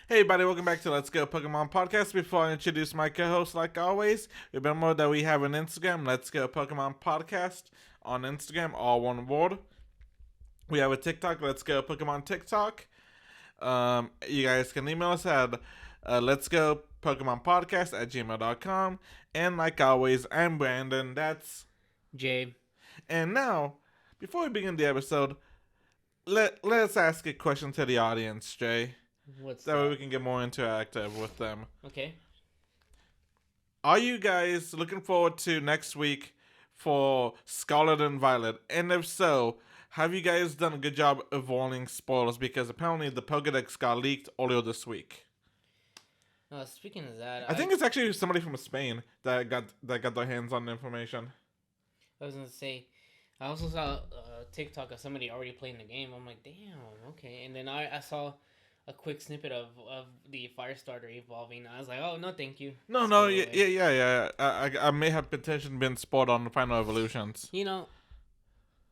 Hey everybody, welcome back to Let's Go Pokemon Podcast. Before I introduce my co-host, like always, remember that we have an Instagram, Let's Go Pokemon Podcast on Instagram, all one word. We have a TikTok, Let's Go Pokemon TikTok. You guys can email us at Let's Go Pokemon Podcast at gmail.com. And like always, I'm Brandon, that's Jay. And now, before we begin the episode, let's ask a question to the audience, Jay. What's That way we can get more interactive with them. Okay. Are you guys looking forward to next week for Scarlet and Violet? And if so, have you guys done a good job avoiding spoilers? Because apparently the Pokedex got leaked earlier this week. Speaking of that, I think it's actually somebody from Spain that got their hands on the information. I was gonna say, I also saw a TikTok of somebody already playing the game. I'm like, damn, okay. And then I saw a quick snippet of the Firestarter evolving. I was like, oh no, thank you. No, yeah. I may have potentially been spoiled on the final evolutions. You know,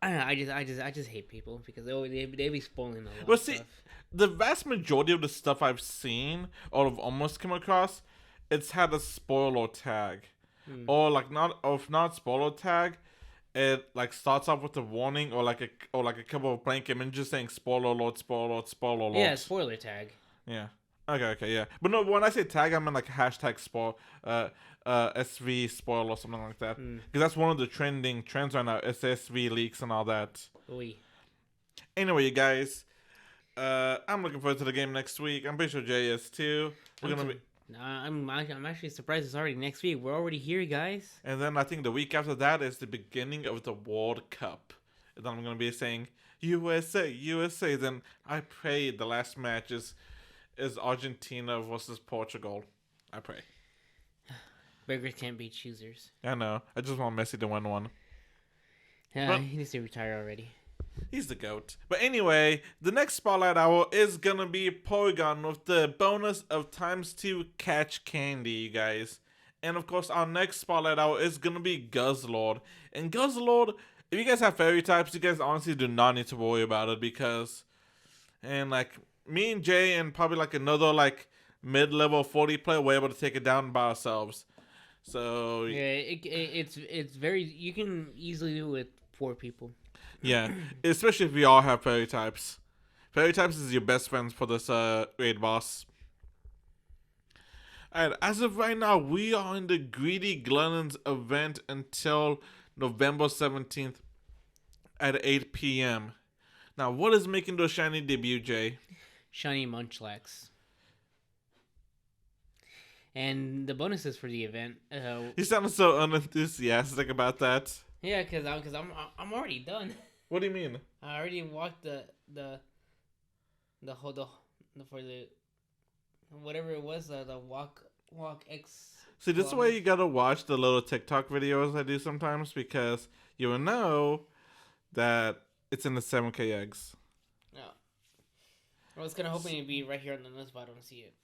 I don't know. I just hate people because they be spoiling a lot. Well, of see, stuff. the vast majority of the stuff I've seen or have almost come across, it's had a spoiler tag, or like not spoiler tag. It like starts off with a warning or like a couple of blank images saying spoiler alert, spoiler alert, spoiler alert. Yeah, spoiler tag. Yeah. Okay, yeah. But no, when I say tag, I mean like hashtag spoil, SV spoil or something like that. Because that's one of the trending trends right now. It's SV leaks and all that. Oui. Anyway, you guys, I'm looking forward to the game next week. I'm pretty sure Jay is too. We're gonna be. I'm actually surprised it's already next week. We're already here, guys. And then I think the week after that is the beginning of the World Cup. And then I'm gonna be saying USA, USA. Then I pray the last match is Argentina versus Portugal. I pray. Beggars can't be choosers. I know. I just want Messi to win one. Yeah, But he needs to retire already. He's the GOAT. But anyway, the next Spotlight Hour is gonna be Porygon with the bonus of ×2 catch candy, you guys. And of course, our next Spotlight Hour is gonna be Guzzlord. And Guzzlord, if you guys have fairy types, you guys honestly do not need to worry about it because, and like me and Jay and probably like another like mid-level 40 player were able to take it down by ourselves. So yeah, it's very, you can easily do it with 4 people. Yeah, especially if we all have fairy types. Fairy types is your best friends for this raid boss. Alright, as of right now, we are in the Greedy Glutton's event until November 17th at 8 p.m. Now, what is making the shiny debut, Jay? Shiny Munchlax. And the bonuses for the event. You sound so unenthusiastic about that. Yeah, because I'm already done. What do you mean? I already walked the whole for the whatever it was, the walk X. See, this is why you gotta watch the little TikTok videos I do sometimes because you will know that it's in the 7K eggs. No. I was kind of hoping it'd be right here on the list, but I don't see it.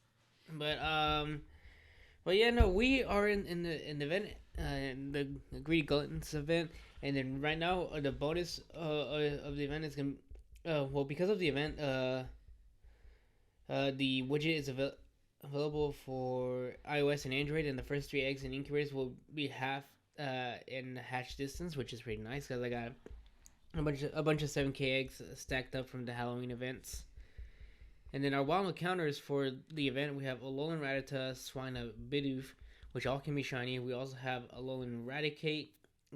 But yeah, no, we are in the event, in the Greedy Glutton's event, and then right now the bonus of the event is gonna, well, because of the event, the widget is available for iOS and Android, and the first 3 eggs and incubators will be half in hatch distance, which is pretty nice because I got a bunch of 7K eggs stacked up from the Halloween events. And then our wild encounters for the event, we have Alolan Rattata, Swina, Bidoof, which all can be shiny. We also have Alolan Raticate,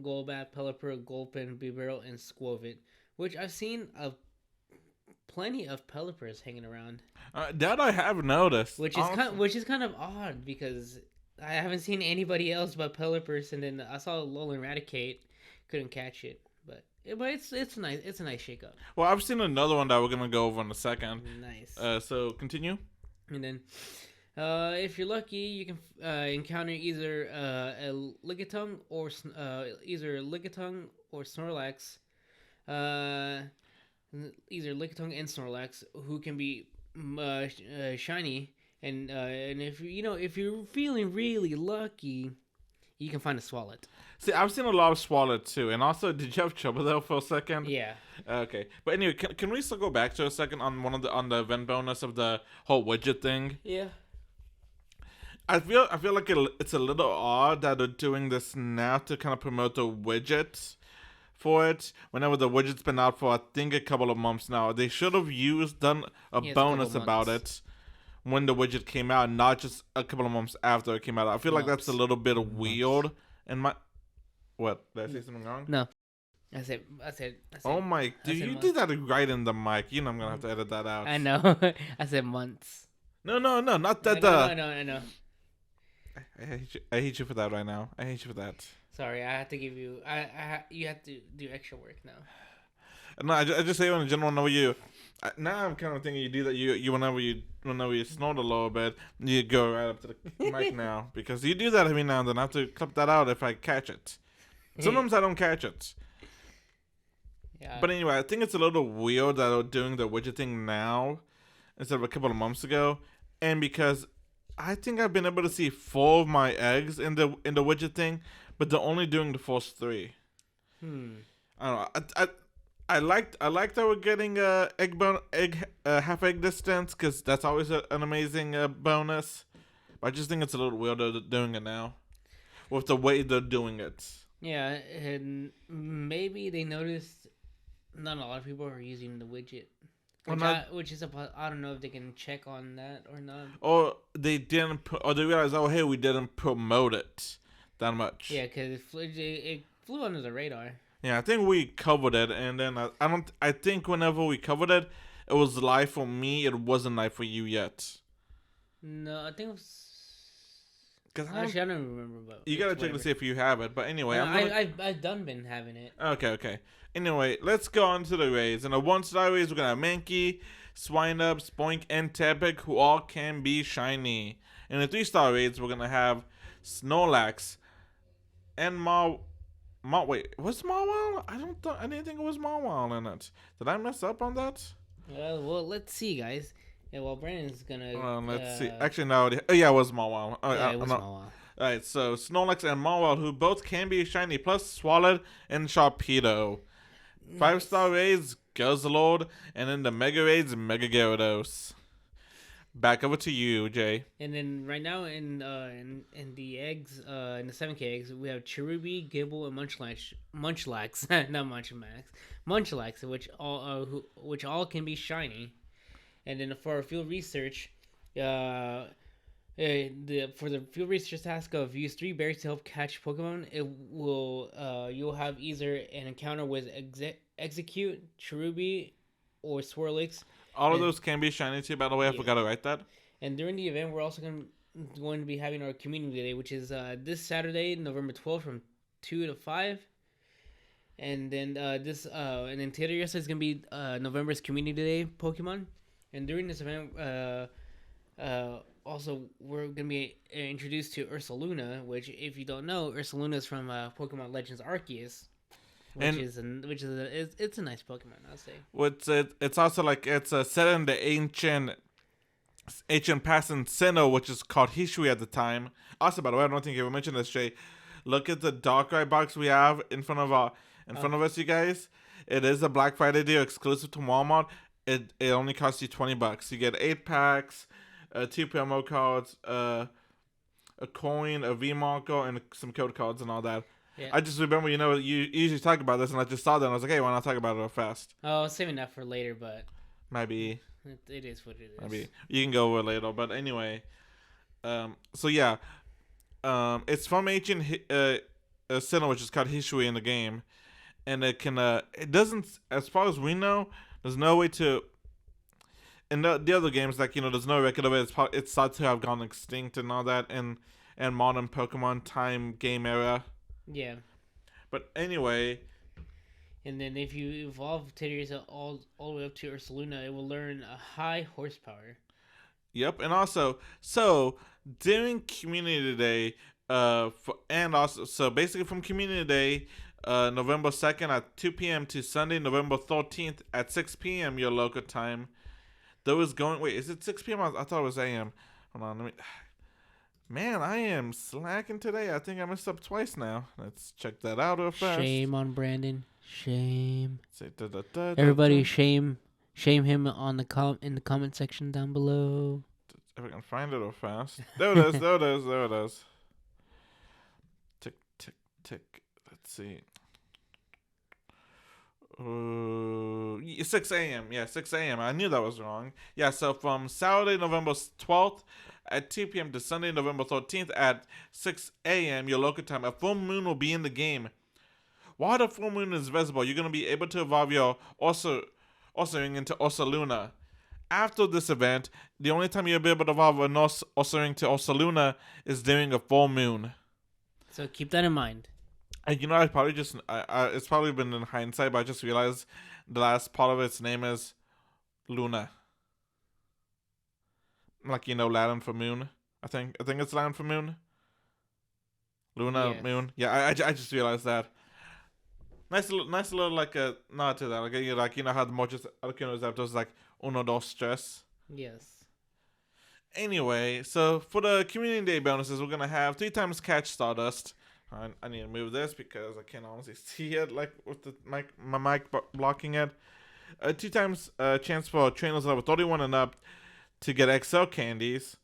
Golbat, Pelipper, Gulpin, Bibarel, and Squovit, which I've seen plenty of Pelippers hanging around. That I have noticed. Which is kind of odd because I haven't seen anybody else but Pelippers, and then I saw Alolan Raticate, couldn't catch it. But it's nice. It's a nice shake up. Well, I've seen another one that we're gonna go over in a second. Nice. So continue. And then, if you're lucky, you can encounter either a Lickitung or Snorlax. Either Lickitung and Snorlax, who can be shiny. And if you're feeling really lucky, you can find a Swalot. See, I've seen a lot of Swalot too, and also, did you have trouble there for a second? Yeah. Okay, but anyway, can we still go back to a second on on the event bonus of the whole widget thing? Yeah. I feel like it's a little odd that they're doing this now to kind of promote the widgets for it. Whenever the widget's been out for I think a couple of months now, they should have done a Yeah, it's a bonus couple about months. it when the widget came out, not just a couple of months after it came out. I feel like that's a Months. little bit weird. And what? Did I say something wrong? No. I said. Oh my! Dude, said you months. did that right in the mic. You know I'm gonna have to edit that out. I know. I said months. No, not that. I know. I hate you for that right now. I hate you for that. Sorry, I have to give you. You have to do extra work now. No, I just say in general. Whenever you, now I'm kind of thinking you do that. You whenever you snort a little bit, you go right up to the mic now because you do that every now and then. I have to clip that out if I catch it. Sometimes I don't catch it. Yeah. But anyway, I think it's a little weird that they're doing the widget thing now instead of a couple of months ago, and because I think I've been able to see 4 of my eggs in the widget thing, but they're only doing the first 3. I don't know. I liked that we're getting half egg distance because that's always an amazing bonus. But I just think it's a little weird that they're doing it now with the way they're doing it. Yeah, and maybe they noticed not a lot of people are using the widget. Which is I don't know if they can check on that or not. Or they didn't, or they realized, oh hey, we didn't promote it that much. Yeah, because it flew under the radar. Yeah, I think we covered it, and then I think whenever we covered it, it was live for me. It wasn't live for you yet. No, I think it was. Actually, I don't remember. But you gotta check to see if you have it. But anyway, I've done been having it. Okay. Anyway, let's go on to the raids. In a 1-star raid, we're gonna have Mankey, Swineup, Spoink, and Tepig, who all can be shiny. In the 3-star raids, we're gonna have Snorlax and wait, was Marwile? I didn't think it was Marwile in it. Did I mess up on that? Well, let's see, guys. Yeah, well, Brandon's gonna. Let's see. Actually, no. Oh, yeah, it was Marwile. Yeah, it was Marwile. Alright, so Snorlax and Marwile, who both can be shiny, plus Swalot and Sharpedo. 5-star raids, Guzzlord, and in the Mega raids, Mega Gyarados. Back over to you, Jay. And then right now in the eggs, in the 7K eggs, we have Cherubi, Gibble, and Munchlax, not Munchlax, which all can be shiny. And then for our field research, for the field research task of use 3 berries to help catch Pokemon, it will you'll have either an encounter with Execute, Cherubi, or Swirlix. All of those can be shiny too, by the way. I forgot to write that. And during the event, we're also going to be having our community day, which is this Saturday, November 12th, from 2 to 5. And then and then Taylor is going to be November's community day Pokemon. And during this event, also we're going to be introduced to Ursaluna, which, if you don't know, Ursaluna is from Pokemon Legends Arceus. It's a nice Pokemon, I'll say. It's also like it's set in the ancient past in Sinnoh, which is called Hishui at the time. Also, by the way, I don't think you ever mentioned this, Jay. Look at the Darkrai box we have in front of us, you guys. It is a Black Friday deal exclusive to Walmart. It only costs you $20. You get 8 packs, 2 promo cards, a coin, a V marker, and some code cards and all that. Yeah. I just remember, you usually talk about this, and I just saw that, and I was like, hey, why not talk about it real fast? Oh, I was saving that for later, but... Maybe. It is what it is. Maybe. You can go over it later, but anyway. So, yeah. It's from ancient Sinnoh, which is called Hishui in the game. And it can... it doesn't... As far as we know, there's no way to... In the other games, like, there's no record of it. It's thought to have gone extinct and all that in modern Pokemon time game era. Yeah. But anyway. And then if you evolve Teddiursa all the way up to Ursaluna, it will learn a high horsepower. Yep, and also, so during Community Day, so basically from Community Day, November 2nd at 2 p.m. to Sunday, November 13th at 6 p.m. your local time, there was is it 6 p.m.? I thought it was a.m. Hold on, Man, I am slacking today. I think I messed up twice now. Let's check that out real fast. Shame on Brandon. Shame. Say da da da da. Everybody, da. shame him on the in the comment section down below. If I can find it real fast. There it is. There it is. There it is. Tick tick tick. Let's see. 6 a.m. Yeah, 6 a.m. I knew that was wrong. Yeah, so from Saturday, November 12th at 2 p.m. to Sunday, November 13th at 6 a.m. your local time, a full moon will be in the game. While the full moon is visible, you're going to be able to evolve your Ursaring into Ursaluna. After this event, the only time you'll be able to evolve an Ursaring to Ursaluna is during a full moon. So keep that in mind. And you know, I probably just, it's probably been in hindsight, but I just realized the last part of its name is Luna. Like, you know, Latin for moon. I think it's Latin for moon. Luna, Yes. moon. Yeah, I just realized that. Nice little like a nod to that. Like you know how the muchos algunos aptos like uno dos tres. Yes. Anyway, so for the community day bonuses, we're gonna have 3 times catch Stardust. I need to move this because I can't honestly see it, like with the my mic blocking it. 2 times chance for trainers level 31 and up to get XL candies.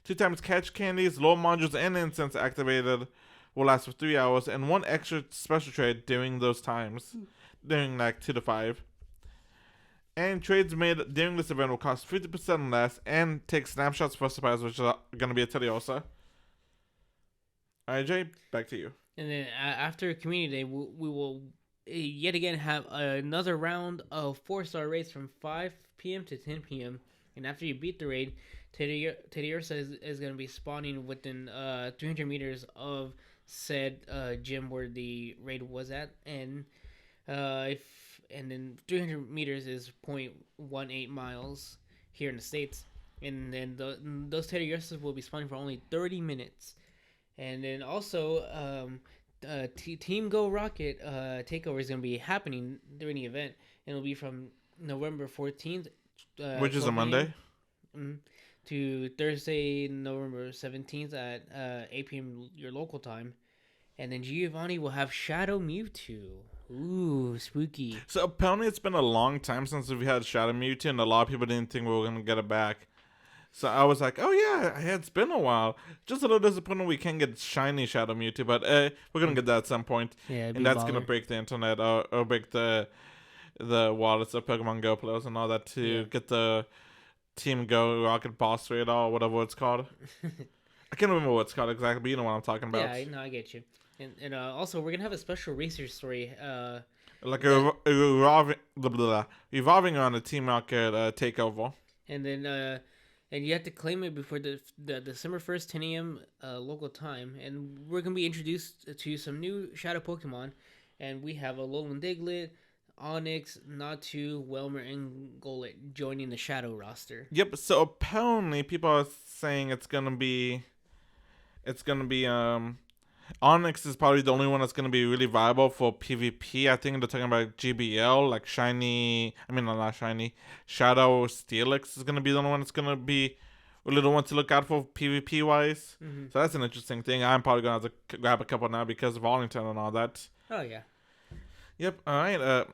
2 times catch candies, low modules, and incense activated will last for 3 hours, and 1 extra special trade during those times, during like 2 to 5. And trades made during this event will cost 50% less and take snapshots for supplies, which are going to be a Tediosa. Alright, Jay, back to you. And then after Community Day, we will yet again have another round of 4-star raids from 5 p.m. to 10 p.m. And after you beat the raid, Tediosa is going to be spawning within 300 meters of said gym where the raid was at. And then 300 meters is 0.18 miles here in the States. And then those Tediosas will be spawning for only 30 minutes. And then also, Team Go Rocket takeover is going to be happening during the event. And it'll be from November 14th, which is a Monday, to Thursday, November 17th at 8 p.m. your local time. And then Giovanni will have Shadow Mewtwo. Ooh, spooky. So apparently it's been a long time since we've had Shadow Mewtwo, and a lot of people didn't think we were going to get it back. So I was like, oh yeah, it's been a while. Just a little disappointed we can't get shiny Shadow Mewtwo, but we're going to get that at some point. Yeah, and that's going to break the internet or break the wallets of Pokemon Go players and all that to get the Team Go Rocket boss raid or whatever it's called. I can't remember what it's called exactly, but you know what I'm talking about. Yeah, no, I get you. And also, we're going to have a special research story. Like revolving around a Team Rocket takeover. And then and you have to claim it before the December 1st, 10 a.m. Local time. And we're going to be introduced to some new Shadow Pokemon. And we have a Alolan Diglett, Onyx, Natu, Welmer, and Golett joining the Shadow roster. Yep, so apparently people are saying it's gonna be Onyx is probably the only one that's gonna be really viable for PvP. I think they're talking about GBL, like Shadow Steelix is gonna be the only one that's gonna be really the one to look out for PvP wise. Mm-hmm. So that's an interesting thing. I'm probably gonna have to grab a couple now because of Arlington and all that. Oh yeah. Yep. All right.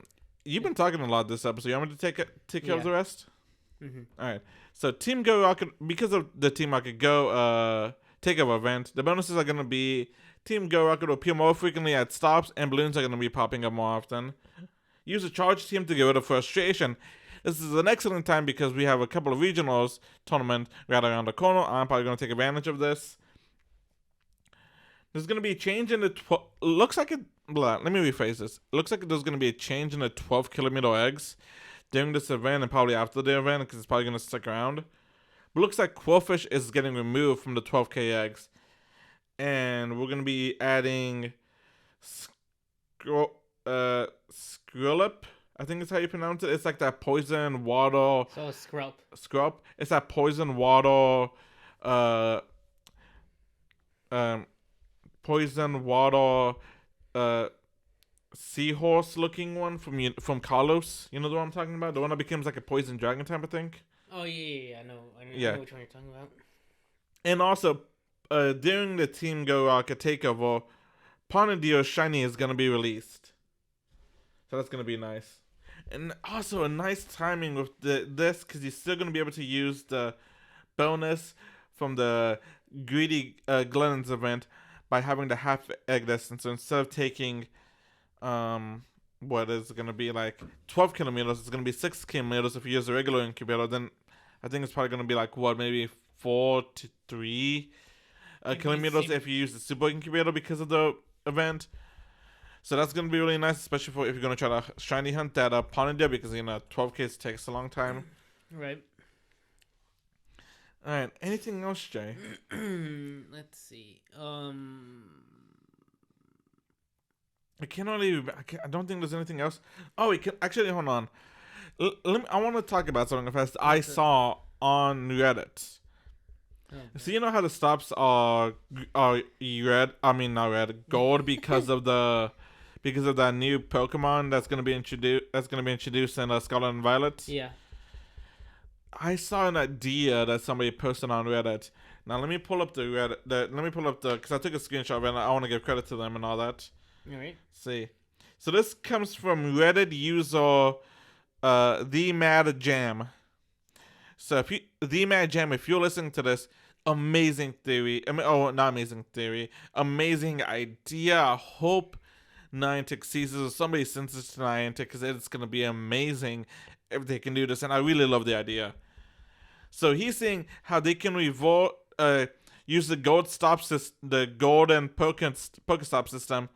You've been talking a lot this episode. You want me to take care of the rest? Mm-hmm. All right. So Team Go Rocket, because of the Team Rocket Go takeover event, the bonuses are gonna be Team Go Rocket will appear more frequently at stops, and balloons are gonna be popping up more often. Use a charge team to get rid of frustration. This is an excellent time because we have a couple of regionals tournament right around the corner. I'm probably gonna take advantage of this. There's gonna be a change in the looks like it. Let me rephrase this. It looks like there's going to be a change in the 12-kilometer eggs during this event and probably after the event because it's probably going to stick around. But it looks like Quillfish is getting removed from the 12K eggs. And we're going to be adding Skrullip. I think it's how you pronounce it. It's like that poison water. So Scrup. It's that poison water. Poison water. Seahorse looking one from Carlos. You know the one I'm talking about? The one that becomes like a poison dragon type of thing? Oh yeah, I know. I know which one you're talking about. And also during the Team Go Rocket takeover, Ponadio's shiny is gonna be released. So that's gonna be nice. And also a nice timing with this because you're still gonna be able to use the bonus from the Greedy Glutton's event by having the half egg distance. So instead of taking what is it gonna be like 12 kilometers, it's gonna be 6 kilometers if you use a regular incubator. Then I think it's probably gonna be like what, maybe 4 to 3 kilometers if you use the super incubator because of the event. So that's gonna be really nice, especially for if you're gonna try to shiny hunt that Ponadia, because 12K takes a long time. Right. All right. Anything else, Jay? Let's see. I don't think there's anything else. Oh, we can actually hold on. I want to talk about something fast. I saw on Reddit. Okay. So you know how the stops are red? I mean not red, gold because of that new Pokemon that's gonna be introduced in Scarlet and Violet. Yeah. I saw an idea that somebody posted on Reddit. Now let me pull up because I took a screenshot of it and I want to give credit to them and all that. All right. See, so this comes from Reddit user the Mad Jam. So if you're listening to this, amazing theory. Not amazing theory. Amazing idea. I hope Niantic seizes or somebody sends this to Niantic because it's gonna be amazing if they can do this, and I really love the idea. So he's saying how they can use the gold the golden Pokestop system,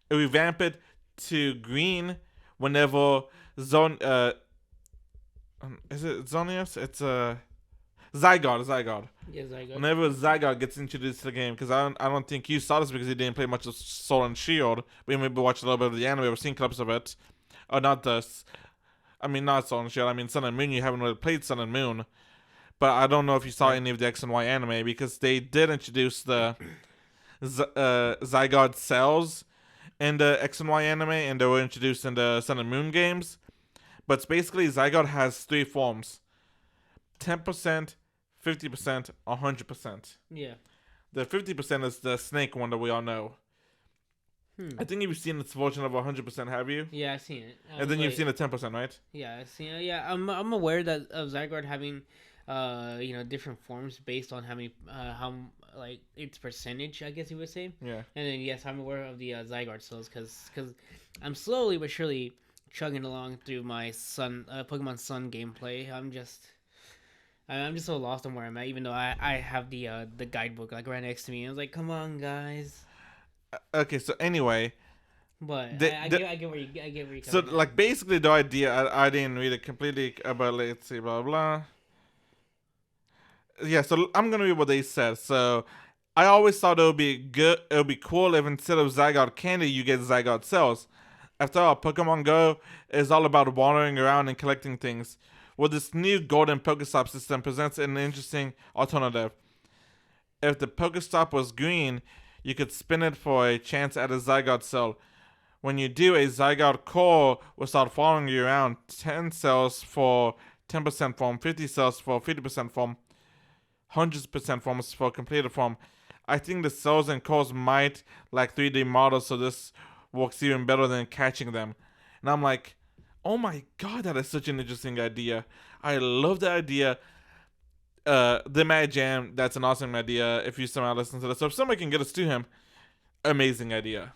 and revamp it to green whenever is it Zonius? It's Zygarde. Yeah, Zygarde. Whenever Zygarde gets introduced to the game, because I don't think you saw this because you didn't play much of Sword and Shield. We maybe watched a little bit of the anime. We've seen clips of it. Or not this. I mean, not Sword and Shield. I mean, Sun and Moon. You haven't really played Sun and Moon. But I don't know if you saw any of the X and Y anime because they did introduce the Zygarde cells in the X and Y anime, and they were introduced in the Sun and Moon games. But it's basically Zygarde has 3 forms: 10%, 50%, 100%. Yeah. The 50% is the snake one that we all know. I think you've seen its version of 100%, have you? Yeah, I've seen it. And then you've seen the 10%, right? Yeah, I've seen it. Yeah, I'm aware that of Zygarde having different forms based on how many how like its percentage, I guess you would say. Yeah. And then yes, I'm aware of the Zygarde cells because I'm slowly but surely chugging along through my Pokemon Sun gameplay. I'm just so lost on where I'm at, even though I have the guidebook like right next to me. I was like, come on, guys. Okay, so anyway, but I get where you so like basically the idea, I didn't read it completely, but let's see, blah blah. Yeah, so I'm gonna read what they said. So I always thought it would be cool if instead of Zygarde candy you get Zygarde cells. After all, Pokemon Go is all about wandering around and collecting things. Well, this new golden Pokestop system presents an interesting alternative. If the Pokestop was green, you could spin it for a chance at a Zygarde cell. When you do, a Zygarde core will start following you around. 10 cells for 10% form, 50 cells for 50% form, 100% forms for completed form. I think the cells and cores might like 3D models, so this works even better than catching them. And I'm like, oh my god, that is such an interesting idea. I love the idea. The Mad Jam, that's an awesome idea. If you somehow listen to this, so if somebody can get us to him, amazing idea.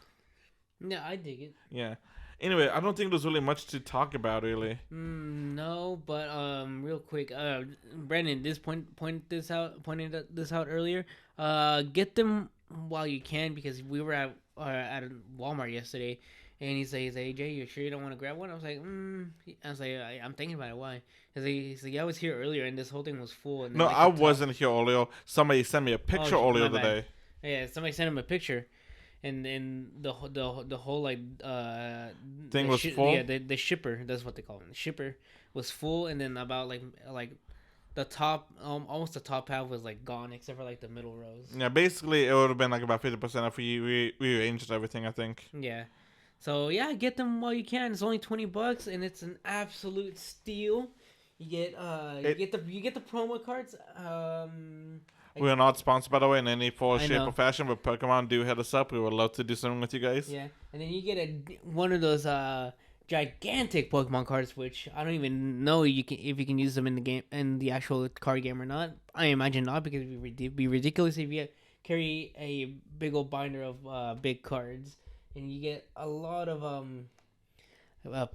Yeah, I dig it. Yeah. Anyway, I don't think there's really much to talk about, really. No, but real quick, Brandon, pointed this out earlier. Get them while you can, because we were at Walmart yesterday, and he's like, hey Jay, you sure you don't want to grab one? I was like, I'm thinking about it. Why? He's like, yeah, I was here earlier, and this whole thing was full. And no, like, I wasn't here earlier. Somebody sent me a picture earlier today. Yeah, somebody sent him a picture. And the whole like thing was full. Yeah, the shipper, that's what they call it. The shipper was full, and then about like the top almost the top half was like gone except for like the middle rows. Yeah, basically it would have been like about 50% if we rearranged everything, I think. Yeah, so yeah, get them while you can. It's only $20, and it's an absolute steal. You get you get the promo cards. We are not sponsored, by the way, in any form, I shape, know. or fashion. But Pokemon, do hit us up. We would love to do something with you guys. Yeah, and then you get one of those gigantic Pokemon cards, which I don't even know if you can use them in the game in the actual card game or not. I imagine not, because it'd be ridiculous if you carry a big old binder of big cards, and you get a lot of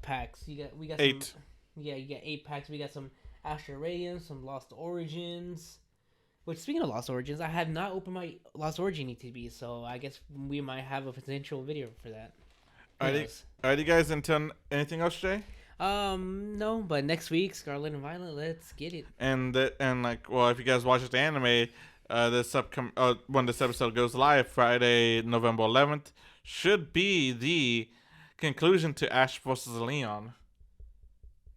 packs. We got 8. some. Yeah, you get 8 packs. We got some Astral Radiance, some Lost Origins. Which, speaking of Lost Origins, I have not opened my Lost Origin ETB, so I guess we might have a potential video for that. Are you guys into anything else, Jay? No, but next week, Scarlet and Violet, let's get it. And well, if you guys watch the anime, when this episode goes live, Friday, November 11th, should be the conclusion to Ash versus Leon.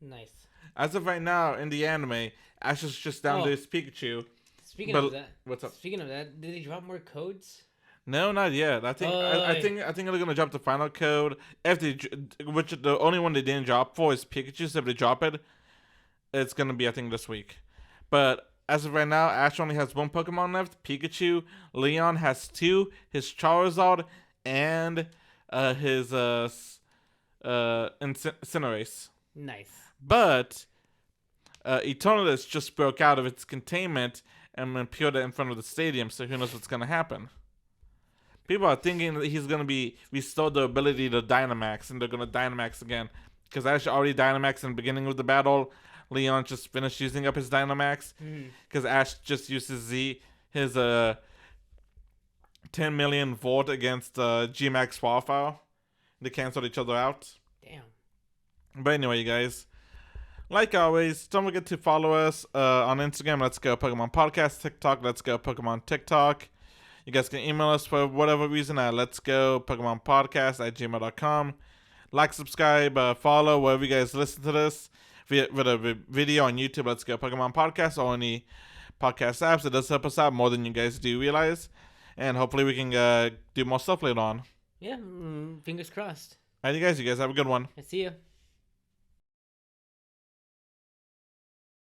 Nice. As of right now, in the anime, Ash is just down to his Pikachu. Speaking of that, what's up? Speaking of that, did they drop more codes? No, not yet. I think they're gonna drop the final code. Which the only one they didn't drop for is Pikachu. So if they drop it, it's gonna be, I think, this week. But as of right now, Ash only has 1 Pokemon left, Pikachu. Leon has 2, his Charizard and his Incinerate. Nice. But Eternatus just broke out of its containment and appeared in front of the stadium, so who knows what's going to happen. People are thinking that he's going to be restored the ability to Dynamax, and they're going to Dynamax again. Because Ash already Dynamaxed in the beginning of the battle. Leon just finished using up his Dynamax. Because Ash just used his 10 million volt against G-Max Wildfire. They canceled each other out. Damn. But anyway, you guys, like always, don't forget to follow us on Instagram. Let's Go Pokemon Podcast. TikTok. Let's Go Pokemon TikTok. You guys can email us for whatever reason at Let's Go Pokemon Podcast at gmail.com. Like, subscribe, follow wherever you guys listen to this. With a video on YouTube, Let's Go Pokemon Podcast, or any podcast apps. It does help us out more than you guys do realize. And hopefully we can do more stuff later on. Yeah, fingers crossed. Alright, you guys have a good one. I see ya.